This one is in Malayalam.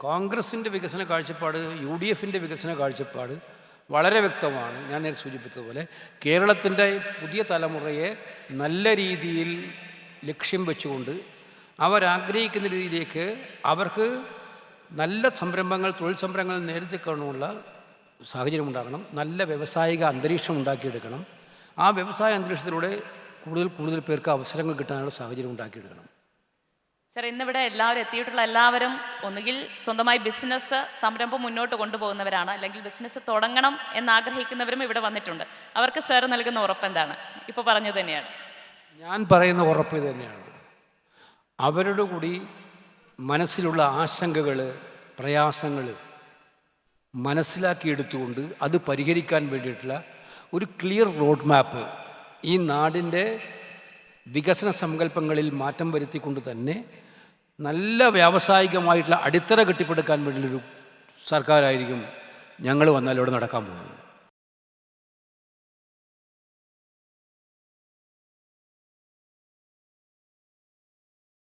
കോൺഗ്രസിൻ്റെ വികസന കാഴ്ചപ്പാട് യു ഡി എഫിൻ്റെ വികസന കാഴ്ചപ്പാട് വളരെ വ്യക്തമാണ്. ഞാൻ നേരെ സൂചിപ്പിച്ചതുപോലെ കേരളത്തിൻ്റെ പുതിയ തലമുറയെ നല്ല രീതിയിൽ ലക്ഷ്യം വെച്ചുകൊണ്ട് അവരാഗ്രഹിക്കുന്ന രീതിയിലേക്ക് അവർക്ക് നല്ല സംരംഭങ്ങൾ, തൊഴിൽ സംരംഭങ്ങൾ നേരത്തെ കാണുമുള്ള സാഹചര്യം ഉണ്ടാകണം. നല്ല വ്യാവസായിക അന്തരീക്ഷം ഉണ്ടാക്കിയെടുക്കണം. ആ വ്യവസായ അന്തരീക്ഷത്തിലൂടെ കൂടുതൽ പേർക്ക് അവസരങ്ങൾ കിട്ടാനുള്ള സാഹചര്യം ഉണ്ടാക്കിയെടുക്കണം. സർ, ഇന്നിവിടെ എത്തിയിട്ടുള്ള എല്ലാവരും ഒന്നുകിൽ സ്വന്തമായി ബിസിനസ് സംരംഭം മുന്നോട്ട് കൊണ്ടുപോകുന്നവരാണ്, അല്ലെങ്കിൽ ബിസിനസ് തുടങ്ങണം എന്നാഗ്രഹിക്കുന്നവരും ഇവിടെ വന്നിട്ടുണ്ട്. അവർക്ക് സർ നൽകുന്ന ഉറപ്പ് എന്താണ്? ഇപ്പോൾ പറഞ്ഞത് തന്നെയാണ്. ഞാൻ പറയുന്ന ഉറപ്പ് ഇത് തന്നെയാണ്. അവരുടെ കൂടി മനസ്സിലുള്ള ആശങ്കകൾ, പ്രയാസങ്ങൾ മനസ്സിലാക്കിയെടുത്തുകൊണ്ട് അത് പരിഹരിക്കാൻ വേണ്ടിയിട്ടുള്ള ഒരു ക്ലിയർ റോഡ് മാപ്പ് ഈ നാടിൻ്റെ വികസന സങ്കല്പങ്ങളിൽ മാറ്റം വരുത്തിക്കൊണ്ട് തന്നെ നല്ല വ്യാവസായികമായിട്ടുള്ള അടിത്തറ കെട്ടിപ്പടുക്കാൻ വേണ്ടിയുള്ളൊരു സർക്കാരായിരിക്കും ഞങ്ങൾ വന്നാൽ ഇവിടെ നടക്കാൻ പോകുന്നത്.